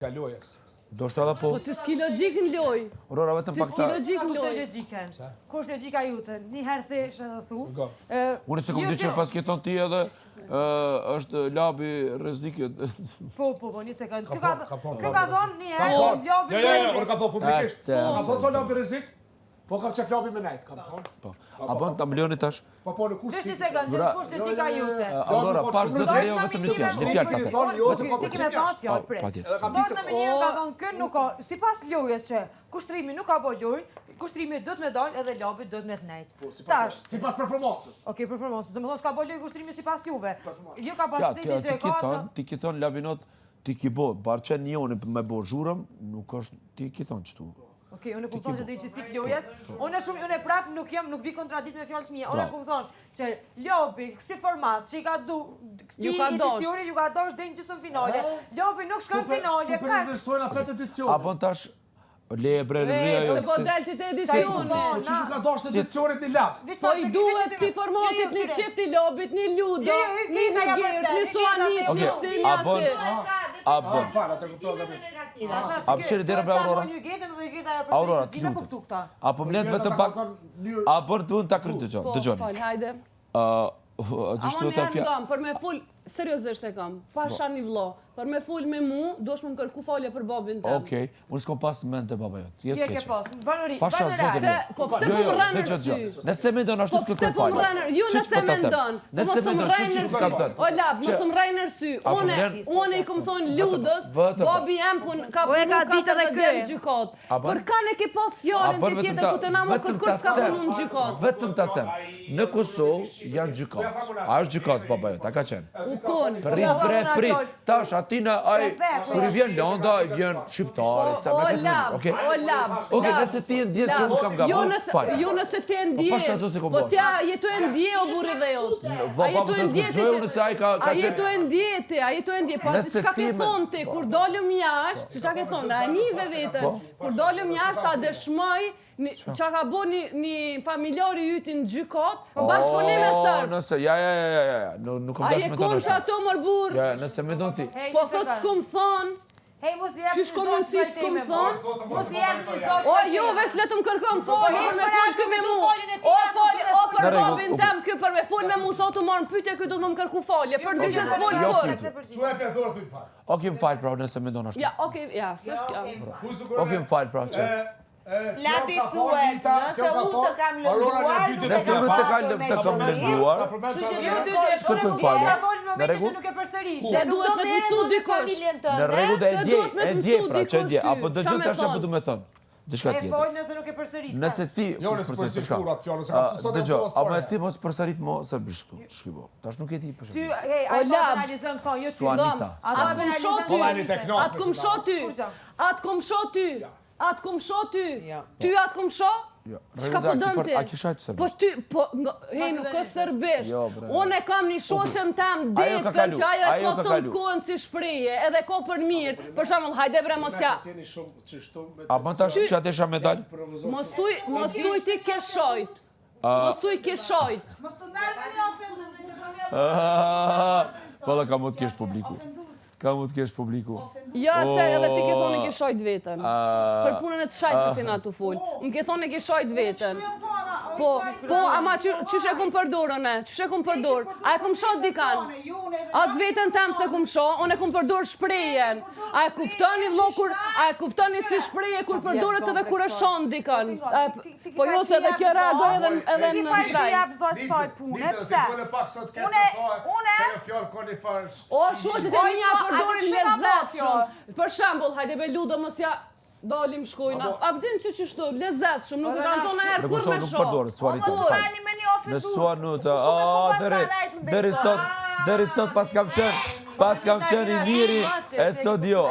Kalojës. Do shtë edhe po... Po të s'ki logjik në loj. Aurora, vetëm pak ta... Të s'ki logjik në loj. Kush e logjika jute? Një herë thesh edhe thu. Unë se kom dy që pas keton ti edhe është labi rrezikët. Po, një sekundë. Kë ka thonë një herë është labi rrezik. Ja, unë ka thonë publikisht. Ka thonë so labi rrezik? Po kam qef labi me nejt, kam thonë. Po. A bën ta mblioni tash? Po, në kus si. Një sekundë, kush e logjika jute? Aurora, pash zë leo vetëm një fjalë ka thënë. Ti kime thonë fjalë prej. Bërë me një ka thonë kë nuk ka, si pas lojës që kushtrimi nuk ka bo lojë, kushtrimi dhëtë me dalë edhe labi dhëtë me të nejtë. Tash. Si pas performancës. Okej, performancës. Dhe më thonë s'ka bo lojë kushtrimi si pas juve. Jo ka pas të që e ka... Ti ki thonë labinot, ti ki bo, barë që njoni me bo zhurëm, nuk është ti ki thonë qëtu. Okej, unë kumë thonë që dhe i që t'pik lojës, unë e prapë nuk bi kontradikt me fjallë të mija, unë kumë thonë që lobi, kësi format, që i ka du, këti edicioni ju ka dosh dhe në qësën finale, lobi nuk shkën finale, Tu përnëversojnë apet edicioni. A bën tash, le e bre rria jo... Se po delë që të edicioni. Që shu ka dosh të edicionit një lab. Po i duhet këti formatit një qefti lobit, një ludo, një vigert, një suanit, një stiljasit. A bën. A pëshirë dhere bre Aurora? Aurora, të lutë. A po mletë vetëm pak... A bërë të unë të akrytë të gjoni. Fal, hajde. Gjështu të fja... Për me full, seriosisht e kam, pasha një vlo, për me full me mu, do shmë më kërku falje për babin tem. Okej, unë s'kom pas mente të baba jotë. Je ke pas, banëri, Pasha zotë më. Po pëse po më rranë në sy? Nëse me ndonë ashtu të kërkoj falje. Ju nëse me ndonë. Nëse me ndonë, që që ka tërë? O lab, mësë më rranë në sy. Une i këmë thonë ludës, babi jem ka punu 40 gjykot. Për kanë e ke pas fjallin të tjetër ku të na më kërkur s'ka punu në gjykot. Vetëm të them, në Kosovë janë gjykat. A është gjykat baba jotë, a ka qenë? U konë. Prit, tash atina ai, kur i vjen Landa, i vjen shqiptarit, sa me këtë mënyrë, okej? O lab. Okej, nëse ti e ndjetë që unë kam gabu, falj. Jo nëse ti e Po pasha zo se ndje, ko po bosh. tja jetu e ndje o buri dhe jot. Vë babu të zgëzojë nëse ai ka A qenë... jetu e ndje ti, a jetu e ndje. Po Nëse çka ti ke me- thonë ti, kur dolëm jashtë, çka ke thonë, a njive vetën, kur dolëm jashtë ta dëshmoj, qa ka bo një familjari jyti në gjykot, bashkëpunim me sërbë. Nëse, ja, nuk kom A dash je me të konë që nështë. ato mërë burë? Ja, nëse me do ti. Po thot s'kom thonë, Hej, mos i jep qysh kom mundësi s'kom thonë? Mos i jep një zot. O, jo, veç letëm kërkëm folje, me full kë me mu. O, folje, o, për Në rregull, babin tem, kë për me full me mu, sot të marrë në pytje, kë do të më kërku folje, për ndryshë s'fol Jo kur. pyetje. Që e pja dorë të i falë. Okej, më falj pra, nëse me do nështë. Ja, okej, ja, s'është ja. Okej, më falj pra, që. Labi thuet, nëse unë të kam lënduar, Nëse unë të kam lënduar, kërkoj falje. Në rregull? Nuk e përsërit. Se duhet me të mësu dikush. Në rregull dhe Se e duhet me dje të mësu pra, që e dikush dje. ty. Apo dëgjoj Qa me tash apo thonë? du me thënë. Diçka E tjetër. pojnë nëse nuk e përsërit. Nëse ti... Jo, nëse përsërit kur atë fjallë, se kam sësot e Dëgjoj, mësuas apo pare. ti mos përsërit mo sërbisht këtu, shkibo. Tash nuk e ti për Ty, shembull. hej, ai O, po lab. analizën thonë, jo ty. Suanita. Atë kum sho ty. Po lani tek nas. Atë kum sho ty. Atë kum sho ty. Atë kum sho ty. Ty atë kum sho? Shka po dënë ti? A kisha të Po sërbisht? ty, po, hej, nuk është sërbisht. Jo, bre. Unë e kam një shoqën tam Ajo ka detkën kalu, që ajo e ajo ka ka të kalu. kohën si shprije, edhe ko për mirë. Për shembull, hajde bre mos ja. A bën tash që atesha medal? Mos tuj ti ke shojt. Mos tuj ke shojt. Mos të ndaj me një ofendu. Valla ka mu të kesh publiku. Ka mu të kesh publiku. Ja, se edhe ti ke thonë ke shojt vetën. Për punën e të shajt si na të full. Më ke thonë ke shojt vetën. Po, ama qysh e kum përdorën e? Qysh e kum përdor? A e kum shot dikan? Atë vetën tem se kum sho, unë e kum përdor shprejen. A e kuptoni vllokur, a e kuptoni si shpreje kur përdoret edhe kur e shon dikan? Po jo se edhe kjo reagoj edhe Ti në fal që traj. jap zot saj pune, pse? O, shoqet e minja përdorin lezetshëm. Për shembull, hajde be ludo mos ja dalim shkojna. A bdin që qështu, lezetshëm, nuk e kanë thonë herë Në kur Kosovë me nuk shoh. përdoret suanita. Tani me një ofendu. Në suanuta, deri sot pas kam qenë i miri, e sot jo.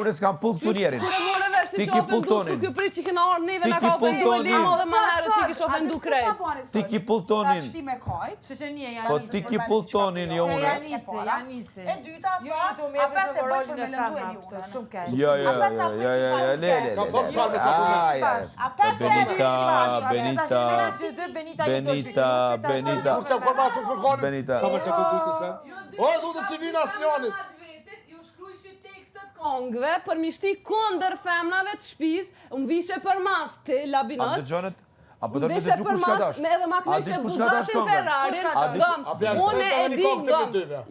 Unë s'kam pull këtu njerin. Kur e more vesh Ti ti ki shoh pulltonin. Ky prit që kena ardhur neve Ti na ki ka ofenduar pulltonin. limo dhe më herët që kish ofendu krejt. Ti ki pulltonin. Shti me kajt. Çështje janë. Po ti ki pulltonin, jo unë. Janise. E dyta, Jo, tu më apet jepë e bëj rolin për e me lëndu e femra, ju. këtë shumë keq. Jo, Kam thonë farë me s'ka Benita. Kur që për masë më kërkoni? Benita. Ka me që të dytë sen. O, lutë që vina së njonit. Ju shkrujshi tekstet kongve për mi shti kondër femnave të shpiz, unë vishe për mas të labinat. Apo do të dëgju kush ka dash. Me edhe ma kneshe Bugatin Ferrari, unë e di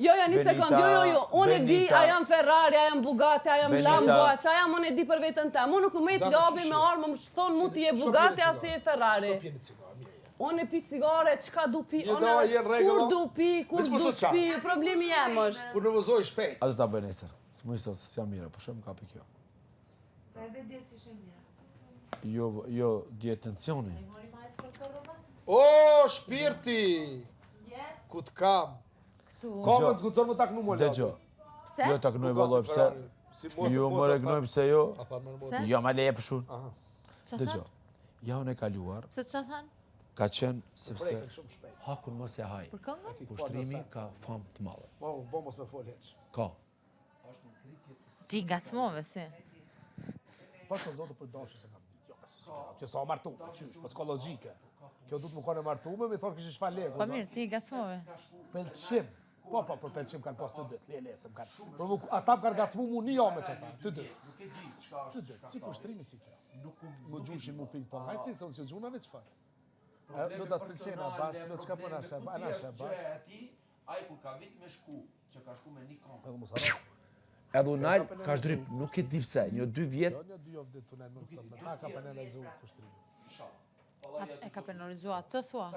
Jo, një sekund, jo, unë e di, a jam Ferrari, a jam Bugatti, a jam Lambo, a jam unë e di për vetën tem. Unë nuk me të gabi me armë, më thonë mu t'i e Bugatti, as t'i e Ferrari. Unë e pi cigare, qka du pi, kur du pi, problemi jem është. Kur nervozoj shpejt. A do ta bëj nesër. S'më sot s'jam mirë, po shumë kapi kjo. Jo, dietensioni. O, shpirti! Ku t'kam? Komën zgudzon më taknu më lëtë. Dëgjo. Jo taknoj vëlloj pse. Jo më regnoj pse jo. Jo ma leje për shumë. Dëgjo. Ja unë e kaluar. Pse ç'a than? Ka qenë sepse hakun mos e haj. Për këngën? Kushtrimi ka famë të madhe. Po mos me fol heq. Ka. Ti ngacmove si? Pas të zotë për dashë se kam që sa martu, qysh, psikologjike. Kjo du të më kone martume, mi thonë kështë shfa lekë. Po mirë, ti ngacmove. Pelqim. Po, për pelqim kanë pas të dytë, lesëm kanë. Ata më kanë gacmu mu një ome që ta, të dytë. Të dytë, si kushtrimi si kjo. Më gjushin mu ping pong, hajtë ti, se në që gjunave që farë. Në da të pëlqena bashkë, në qka për nashe bashkë. Ai kur ka vit me shku, që ka shku me një kompë. Edhe unal ka shdryp, nuk e di pse, një 2 vjet. Jo, një 2 javë ditë tunen non stop, ta ka penalizu kushtrimin. E ka penalizuar të thua?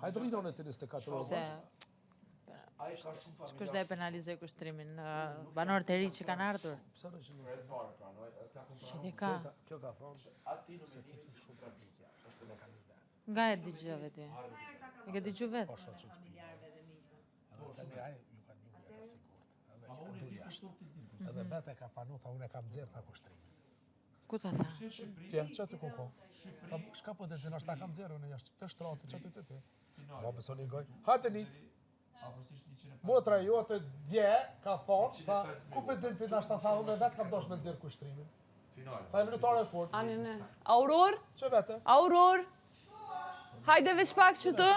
Hajtë rinon e të 24 orë. Se... Shkush dhe e penalizoj kushtrimin? Banorët e ri që kanë ardhur? Shiti ka? Kjo ka thonë, se ti ki shumë publikja, është me kanë një vetë. Nga e digjove ti? E ke digju vetë? Po shoqë të pijë. Edhe të një ajë, ju ka një vjetë sigurt. Edhe du jashtë. Edhe vetë e ka panu, tha unë e kam dzirë, tha kushtrimin. Ku ta tha? Tja, që të kuko? Tha, shka po të të nështë ta kam dzirë, unë jashtë të shtrati, që të ti. Ma beso një goj. Hajtë njët. Motra jote dje ka thonë, tha, ku për të të nështë ta tha, unë e vetë kam dosh me dzirë kushtrimin. Tha e minutare e fort. Anine. Auror? Që vete? Auror? Hajde veç pak që të?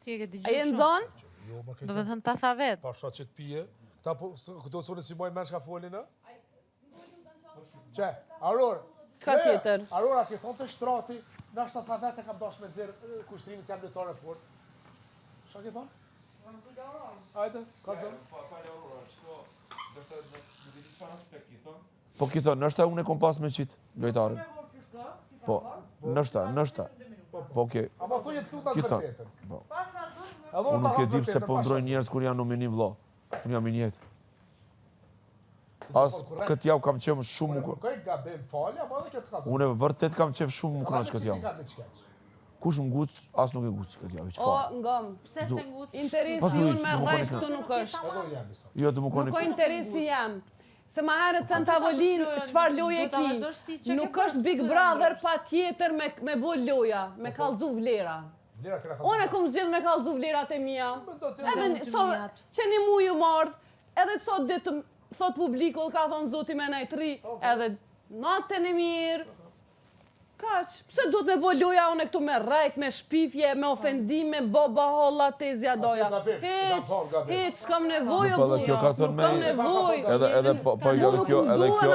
Ti e ke A digju jenë shumë? zonë? Do me thënë ta tha vetë. Pa shoqë të pije. Ta po, këto sune si mojnë mensh ka folin, e? Që, Aurora. Ka tjetër? Aurora, ki thonë të shtrati, nështë ta tha vete kam dosh me dzirë kushtrimin si jam lutare fort. Qa ki thonë? Ajde, ka të zonë. Po ki thonë, nështë unë e kom pas me qitë, lojtarën. Po, nështë. Po, okej. A ma thujë të thutat Ki për thonë. tjetër. Po. Edhe Unë nuk e di pse vërtetën, po pa ndrojnë shasë. njerëz kur janë në minim vëlla. Unë jam i njëjtë. As këtë javë kam qenë shumë më Nuk e gabim falja, ma dhe kjo të ka zonë. Unë vërtet kam qenë shumë më kënaq këtë javë. Kush nguc, as nuk e nguc këtë javë, O, çfarë? ngam. Pse se ngutë? Interesi Pas unë luish, me nuk rrejt më këtu nuk është. Edhe jam i sonë. Jo, të më Nuk koni. ka interesi jam. Se ma herët të në tavolinë, qëfar loje Do ta vazhdosh si ki. që ke Nuk bërë, është Big si Brother pa tjetër me bo loja, me kallzu vlera. Vlera këna ka Unë e kom zgjidh me kallzu vlerat e mia. do të Edhe që një mu ju mardh, edhe sot ditë, thot publiku, ka thonë zoti me najtë ri, edhe natën e mirë. Kaq, pse duhet me bo loja unë këtu me rrejt, me shpifje, me ofendime, boba holla, tezja doja. Hiq, s'kam nevojë o Po, edhe kjo ka buja, thënë nuk kam me- nevojë. Edhe po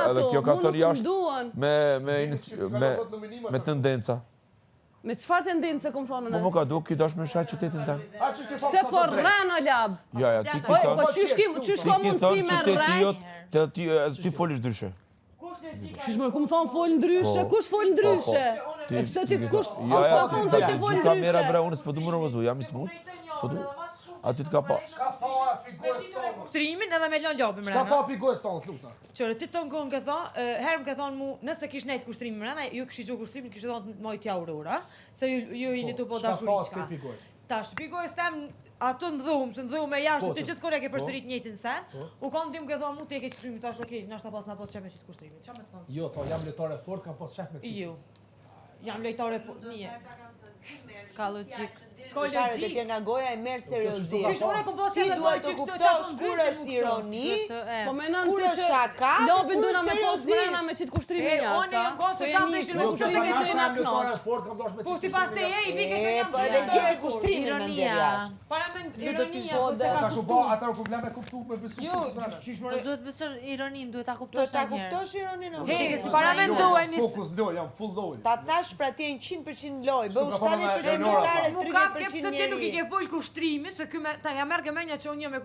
edhe kjo ka thënë jashtë me tendenca. Me çfarë tendence kom thonë Po unë? më ka duke ki dash me shaj qytetin tëm. Se po rran o lab. Ja, ti ki Po thonë. qysh ka Ti ki mundësi thonë me qyteti rran? jot, ti folish ndryshe. Qysh më kum thon fol ndryshe, Po. kush fol ndryshe? Ti- E pse ti ti- kush? Ja, ja, thon ti ti që fol kamera bre, ndryshe. unë s'po du më nervozu, jam i smut. S'po du. A ti t'ka pa. Ka fa figurës tonë. Kushtrimin edhe me lën lopin Ka mrena. fa figurës tonë, të luta. Qërë, ti tonë kënë ke thonë, herë më ke thonë mu, nëse kish nejtë kushtrimin mrena, ju kështë gjo kushtrimin, kështë thonë mojtë Aurora, se ju jeni të po dashuri Shka fa qka. ti figurës? Tash, pigojës tem, ato në dhumë, se në dhumë e jashtë, ti gjithë kone ke përsërit njëjtin sen, u konë tim ke thonë mu, ti e ke qështrimin, tash, okej, nashta pas na pas që me qitë kushtrimin, qa me të thonë? Jo, po jam letare fort, kam pas qef me qitë. Ju, jam lejtare, nije. S'ka logjik. Kare të tje nga goja e merë seriozisht. Qysh unë e kom posë Ti edhe duhet të këtë kuptosh kur është ironi, Po menon kur ti është që shaka, lobin kur duna me posë seriozisht. brenda me qitë kushtrimin jashtë. Unë jam konsekvent të ishte me kushtrimin Kjo që që jena jam lojtare knoç. fort, kam dash me Po si pas te je, i bike se jam Po edhe gjeti kushtrimin me ndër jashtë. Para me ironia, po se Ka ka shumë kuptu. atër probleme kuptu me besu. Jo, qysh Po më duhet beson ironin, duhet ta Duhet kuptosh ta një herë. kuptosh ironinë. He, para me ndoheni. Fokus loj, jam full loj. Ta thash pra ti e 100% loj, bëu S'ka thonë 70% Eleonora, lojtare, Mu kap ke 30% pse ti nuk i njeri. ke vol kushtrimin, se ky ta ja merr gëmenja që unë jam me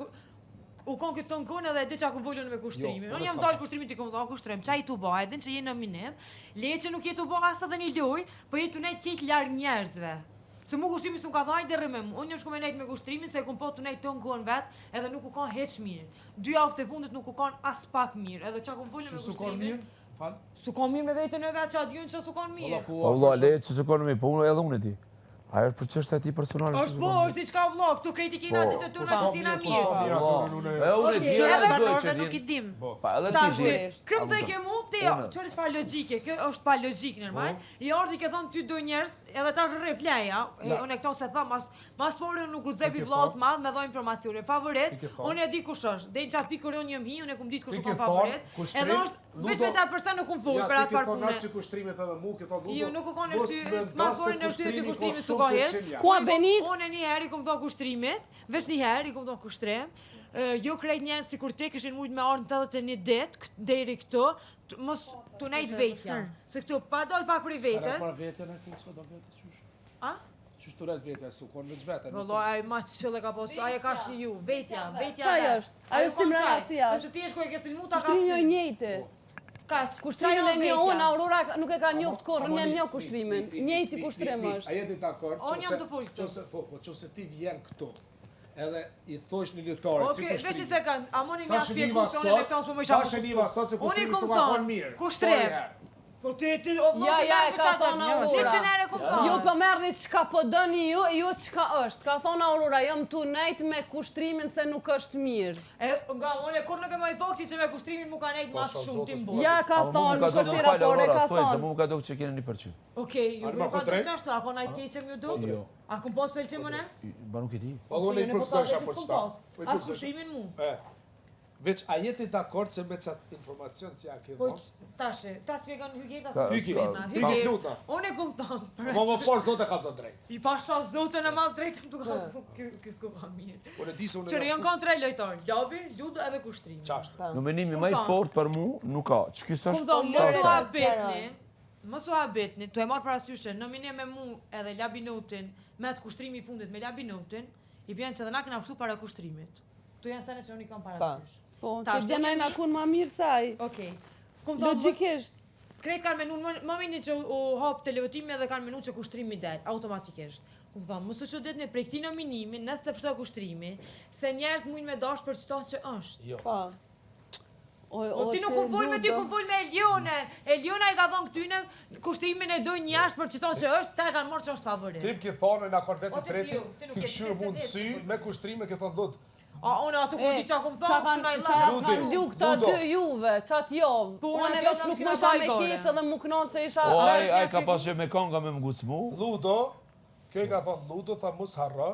u kon këtë ton kon edhe e di çka kum volën me kushtrimin. Unë jam dal kushtrimin ti kum dha kushtrim. Çai tu bë, edhe që je në minem, leje që nuk je tu bë as edhe një loj, po je tu nejt keq larg njerëzve. Se mu kushtimi s'u ka dhaj deri me mu. Unë jam shku me nejt me kushtrimin se e kum po tu nejt ton kon vet, edhe nuk u kanë hiç mirë. 2 javë të fundit nuk u kanë as pak mirë, edhe çka kum volën me Su kon kushtrimin. mirë? Fal. Su kanë mirë me veten e vet, ç'a diun që su kanë mirë. Po valla, le që se konë mi, po unë edhe unë e di. Ajo është për çështja e ti personale. Është po, është diçka vëlla, këtu krejt i kena ditë të tona që sina mirë. E unë e di, Që edhe edhe doj që banorëve di. nuk i dim. Pa edhe ti Tash, di. këm të ke mu, ti jo, çfarë pa logjike, kjo është pa logjik normal. I ardhi ke thon ty do njerëz, edhe tash rre fleja, unë këto se tham mas fore nuk u xepi vllau të madh me dha informacione. Favorit, unë e di kush është. Dej çat pikër unë jam hi, unë kum ditë kush u ka favorit. Edhe është veç me çat person nuk kum fol për atë parë punë. Si kushtrimet edhe mu, këto ludo. Jo, nuk u kanë arsye, mas fore në arsye ti kushtrimit su ka hes. Ku a Benit? Unë një herë i kum dha kushtrimet, veç një herë i kum dha kushtrim. Jo krejt njerëz sikur ti kishin mujt me ardhën 81 ditë deri këtu, mos tu nejt vetja. Se këtu pa dal pak për vetës. Para vetën e ku s'ka do vetë qysh. A? Qysh të ret vetja, s'u kon veç vetë. Valla, ai ma çelle ka pas, ai e ka shiu, vetja. Ajo është. Ajo si mrahësia. Nëse ti je ku e ke silmu ta ka. Kushtrimi jo i njëjti. Kaç, Kushtrimin e një unë, Aurora nuk e ka njoft kurrë, unë një kushtrimin. Njëjti kushtrim është. A jeti dakord? Unë jam të fol këtu. Qose ti vjen këtu. Edhe i thosh një lojtare si Okej, kushtrim. veç një sekond, a moni më Tash shpjegoj se unë me këto s'po më isha. Tash e niva sot se kushtimi s'u ka kon mirë. Kushtrim. Po ti o Ja, e ka thonë Aurora. 100 herë kum thonë. Ju po merrni çka po doni ju çka është. Ka thonë Aurora, jam tu nejt me kushtrimin se nuk është mirë. E nga unë kur nuk e më fakti që me kushtrimin mu ka nejt mas shumë ti mbo. Ja ka thonë, nuk është i raport, e ka Se thonë. mu ka do që keni 1%. Okej, ju Arma nuk ka kontrekt? të qashtu, a ka najt keqem ju do? Jo. A kum pos pëlqim unë? Ba nuk e di. Po unë i përgëzosh apo çta. As kushtrimin mu. Veç a jeti dakord se me çat informacion si ja ke Po dhënë? tash, ta shpjegon Hygeta Ka- se Hygi, Hygeta. Hygi luta. Unë e kum thonë. Po më por zot e ka zot drejt. I pasha zotën e madh drejtëm duke thënë ky s'ku ka mirë. Unë di se unë. Çfarë janë kontra lojtar, lobi, ludo edhe kushtrimi. Çashtë. Në menimi më i fort për mu, nuk ka. Ç'ky Kum është? thonë, mos u Lore, habetni. Mos u habetni, tu e marr parasysh që në minim me mu edhe Labinutin, me atë kushtrimit i fundit me Labinutin, i bën se edhe na kena kushtu para kushtrimit. Ktu janë sene që unë i kam parasysh. Po, Tash, që djenaj na kun ma mirë saj. Okej. Kum thonë, mos Logjikisht. krejt kanë menu më mini që u hap televotimi edhe kanë menu që kushtrimi del automatikisht. Kum thonë, mos u çuditni prej këtij nominimi, nëse pse kushtrimi, se njerëz mund me dash për çto që është. Po. O ti nuk kum fol me ty, kum fol me Elionën. Eliona i ka thonë këtyne kushtrimin e dojnë jashtë për çto që është, ta e kanë marrë që është favorit. Trip ki thonë në akord vetë O, ti tretë, fiu, ti nuk ki je këshyrë ti mundësi me kushtrime ke thonë dhut. A unë ato ku di çka kum qa thonë, kanë kështu na i qa lënë. kanë lu këta Ludo. dy juve, qatë jovë. Po, Unë unë e atje veç jam nuk s'kina më isha me bajgore. kishë edhe më kënon se isha... O, ai ka pas që me konga me më gucmu. Ludo, kjo i ka thonë Ludo, tha mos harro,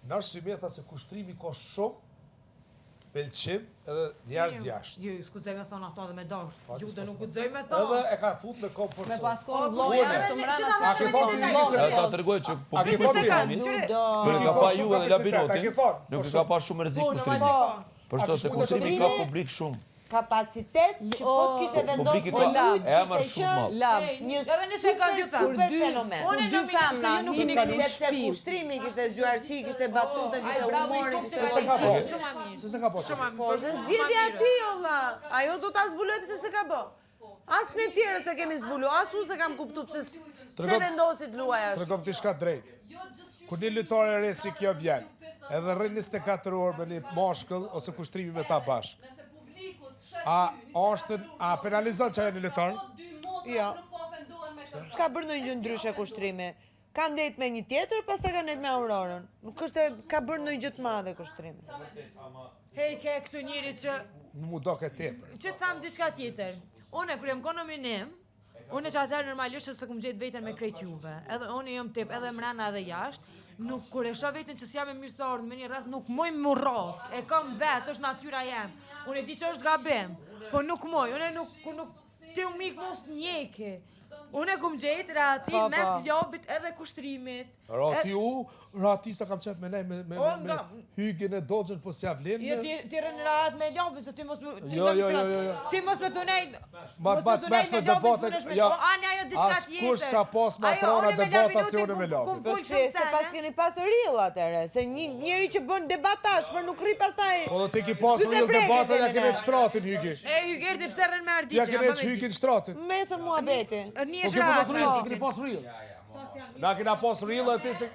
në arsye tha se kushtrimi ka shumë pëlqim edhe njerëz jashtë. Jo, skuzoj me thonë ato edhe me dash. Ju do nuk guxoj me Edhe thonë. e ka fut me komfort Me zone. paskon vloja Une. të mrena A ke thonë ti një E sekond? ta tregoj që A ke publiku thonë të ti? jamin. Për Hygi ka ka pa shumë ju edhe kapacitet, a Labinotin, ke thonë? nuk Po e ka pa shumë rrezik Po, në kushtrimit. Magikon. Për shto se kushtimi ka publik shumë. Kapacitet që po të kishte vendosur Publiki po ka lujt, emër kishte shumë qenë madh. Lab. një Edhe në sekond ju tha. super fenomen. Unë dy femna, nuk hini jeni në Sepse shtëpi. kushtimi kishte zgjuarsi, kishte batutën, kishte humorin, kishte Se ka po. shoqëri. Shumë mirë. Se ka po. Shumë mirë. Po është zgjedhja e tij olla. Ajo do ta zbuloj pse se ka bë. As ne tjerë se kemi zbulu, as unë se kam kuptu pse pse vendosit luaj ashtu. Tregom ti shka drejt. Kur një lojtare e re si kjo vjen, edhe rrin 24 orë me një mashkull ose kushtrimi me ta bashk. A penalizon që ajo një lojtar? Jo. S'ka bërë ndonjë gjë ndryshe kushtrimi. Ka ndet me një tjetër, pastaj ka ndet me Aurorën. Nuk është ka bërë ndonjë gjë të madhe kushtrimi. Hej, ke këtu njëri që Mu do ke tepër. që tham diçka tjetër. Unë kur jam konë nominim, Unë që atëherë normalisht se kum gjetë veten me krejt juve. Edhe unë jam tip edhe mrena edhe jashtë. Nuk kur e shoh veten që s'jam e mirësor në një rreth, nuk moj më rros. E kam vetë, është natyra jem. Unë e di që është gabim, po nuk moj. Unë nuk ti u mik mos njeki. Unë e kum gjetë rati mes lobit edhe kushtrimit. Rati sa kam qef me nej me hygin e dogjën, po s'ja vlen. Ti rën rat me lobit, se ti mos me... Ti mos me të nej... Mos me të nej me debate... Ani ajo diçka tjetër. Askush ka pas matrona debata si unë me lobit. Se pas keni pas rill atëre, se njeri që bën debat tashmë nuk rri pastaj... Po do ti ki pas rill debata, ja kene shtratin hygi. E hygerti pse rën me arditje. Ja kene hygin shtratin. Mesën mua beti. Po ke po të rill, që keni pas rill. Na kena pas rill e ti se...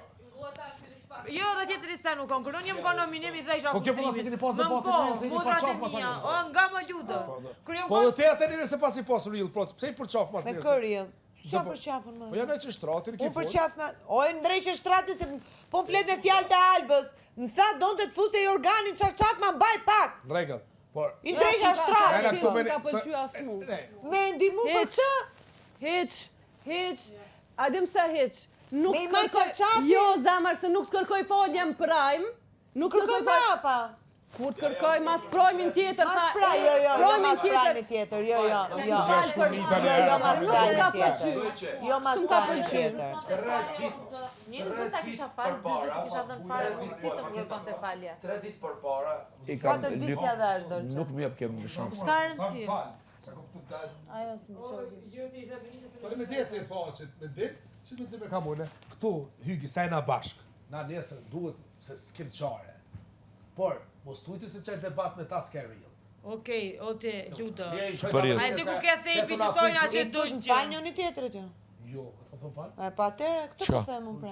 Jo, dhe tjetëri se nuk konë, kërën jëmë konë nominim i dhe isha Po ke po se keni pas debatin rill, se keni pas qaf pas mia, o nga më ljudë. Po dhe te atë njëre se pas i pas rill, pse i për qaf mas Me njëse? kër rill. Qa për qafën më? Po janë që shtratin, ki Unë për fut. qafë me... O, e ndrejqë shtratin se po flet me fjalë të Albës. Më tha, donë të të fuse i organin qarqaf ma mbaj pak. Në regëll. I ndrejqa shtratin. Ka pëlqy as mu. Me ndimu për të? Hiq. A dim se hiq. Nuk Me të ima kërkoj... qarqafi? Jo, zamar, se nuk të kërkoj folje më prajmë. Nuk Kërkoj prapa. Kur të kërkoj mas projmin tjetër, Mas praj, jo, mas prajmi tjetër, jo. mas prajmi tjetër. Jo, mas prajmi tjetër. Një nëse ta kisha falë, 20 kisha dhënë fare mundësi të më kërkon të falje. 3 ditë përpara i 4 ditë si edhe është dolçe. Nuk më jep kemë shans. S'ka rëndësi. Ajo s'më qohi. Po me ditë se e faqet, me ditë, që me ditë me kam une. Këtu, hygi, sajna bashk. Na nesër duhet se s'kim qare. Por, mos tujti se qaj debat me ta s'ke rill. Okej, ote, ludo. Shpërill. A e ti ku ke thejpi që sojna që Do të falë njëni tjetërit jo. Jo, të thëmë falë? E pa atere, këtë po them unë pra.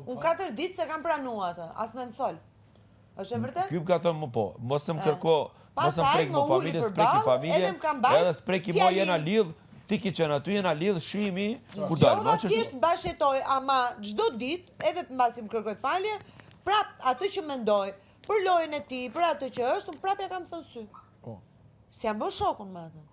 Unë 4 ditë se kam pranua atë, as me më thol. Është e vërtet? Kyp ka thënë më po, mos më kërko, mos më prek më familje, për s'preki ballë, familje, edhe më kam bajt edhe s'preki mo fjalin. jena lidh, ti ki qenë aty jena lidh, shimi, kur Jo, dalë, dhe ma që thjesht bashkëtoj, ama çdo ditë, edhe mbasi më kërkoj falje, prap atë që mendoj, për lojën e tij, për atë që është, unë prap ja kam thënë sy. Po. Si jam bën shokun me atë.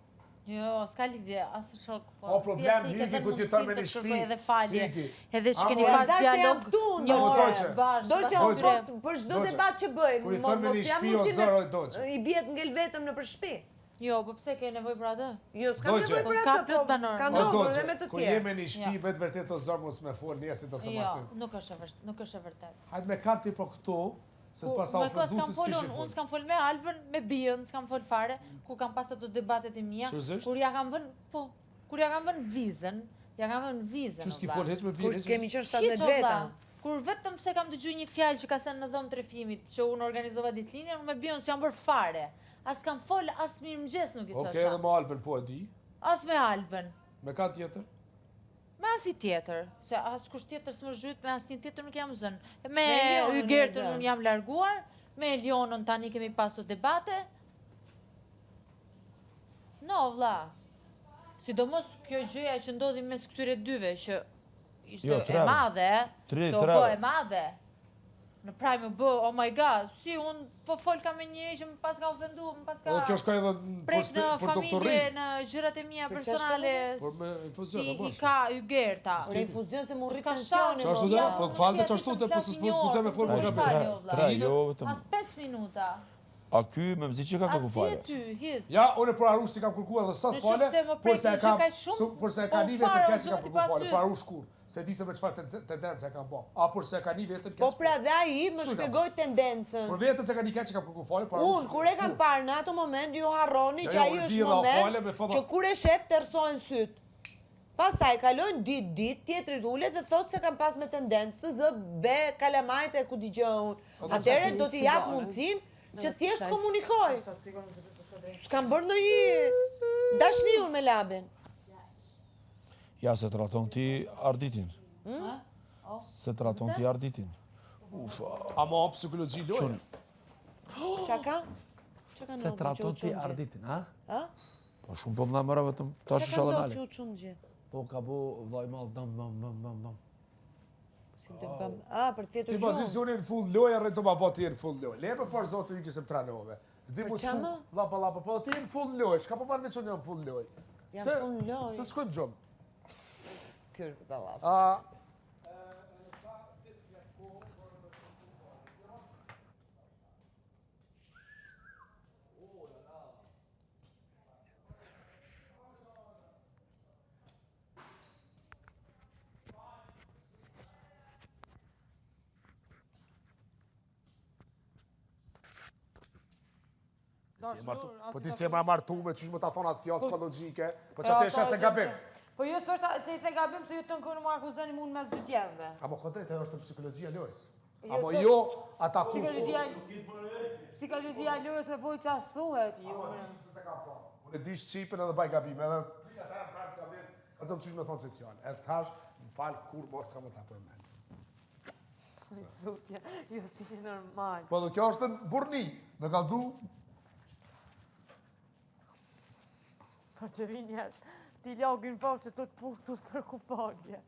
Jo, s'ka lidhje, asë shok, po. O problem, Higi, ku ti thënë me një shpi. Edhe falje, Higi. edhe që keni Ja, pas dashje jam dialog këtu, një Dolçe. orë bashkë. Dolçe, pas unë tyre. po për çdo Dolçe, debat që bëj, kur i thon me një shtëpi, o zëro i Dolçe. I bjet ngel vetëm nëpër shtëpi. Jo, po pse ke nevojë për atë? Jo, s'kam Dolçe. nevojë për Ka atë, plot banor. ka O ndodhur doqe, edhe me të ku tjerë. jemi një shpi, vetë vërtet o zërë mos me fol njesit ose Jo, mas të... nuk është e vërtet. Hajtë me kam ti po këtu, se të pasa Me ofër kohë s'kam dutës folur, kishë unë fol. s'kam fol me Albën, me Bijën, s'kam fol fare, ku kam pas ato debatet e mia, Seriozisht? kur ja kam vënë, po, kur ja kam vënë vizën, Që s'ki fol heq me Kur bje, kemi qenë Hiç 17 veta. Kur vetëm se kam dëgjuar një fjalë që ka thënë në dhomë trefimit që unë organizova ditëlindjen, unë me Bijën s'jam bërë fare. As kam fol, as mirëmëngjes nuk i thosha. Okej, edhe me Albën po e di. As me Albën. Me ka tjetër? Me asi tjetër, se as kush tjetër s'më zhyt, me asin tjetër nuk jam zënë. Me Elionën Ygertën jam zënë. unë jam larguar, me Elionën tani kemi pasur debate. No, vlla. Sidomos kjo gjëja që ndodhi mes këtyre dyve, që ishte Jo, e tre. madhe, Tre, që u tre. bë e madhe. Në praj më bë, oh my god, si unë po folka me njëri që më pas ka ofendu, më pas Edhe kjo ka shkoj edhe prek në për doktorri. familje, në gjërat e mia personale, Por me infuzion, si e i bosh. ka Ygerta. Por infuzion se mu rrit S'ka tensioni. shans. Çfarë ashtu dhe? Po falë çashtu te po s'po skuqja me folë Ai, nga tre, vetë. tre, jo vetëm. As 5 minuta. A ky me mzi që ka As kërku ti e falje? ty, hit. Ja, unë për Arush si kam kërkuar edhe sot Në fale, qoftë se më por se e prek kam një gjë kaq shumë, por se e po ka një fare, vetëm unë kaq që kam zoti kërkuar fale, pasy. për Arush kur. Se di se me çfarë tendencë e kam bë. A por se ka një vetëm Po kaq. pra dhe ai më Shtu, shpjegoi tendencën. Por vetëm se ka një kaq që kam kërkuar fale, për Unë, kur e kam parë në ato moment, ju harroni Jo, që jo, ai unë di është dhe o fale, moment me falla- që kur e shef tërsohen syt. Pastaj kalojnë ditë, tjetrit ulet dhe thotë se kam pas me tendencë të zë be kalamajt e ku dëgjoj unë. Atëherë do t'i jap mundësinë që thjesht komunikoj. S'kam bërë ndonjë dashni unë me labin. Ja, se të raton ti arditin. Se të raton ti arditin. Ama psikologji lojë. Qa ka? Qa ka Se të raton ti ndodhur? arditin, ha? Ha? Po shumë po më mëra vetëm, ta Qa është ka shalë ndodhur që mali. u çum gjë? Po ka bu vaj malë, dam. Si të kam, për të Ti fjetur pozicionin full lojë, rrë do ma bë ti në full lojë. Le për por zotë ju që se më tranove. Zdi Për mu qa më? shumë, lapa, po ti në full lojë, shka po parë me që një në full lojë. Jam full lojë. Se s'kojmë gjumë. kyrë këta lapë. Po ti si e ma martuve, qysh më ta thonë atë fjallë s'ka logjike, po që atë e se gabim. Po jo s'është se i the gabim, se ju të nkënë më akuzoni mund mes dy djemve. Amo këndrejt e është psikologjia lojës. Amo jo ata kush... Psikologjia lojës me voj qas thuhet ju. Unë e di Shqipën edhe baj gabim, edhe... Ka zëmë qysh me thonë që të fjallë. Edhe thash, më falë kur mos ka më ta për men. Zutja, ju si normal. Po dhe kjo është në burni, në kalzu... Po që vinjet, ti login po se të të pusë për kupagje.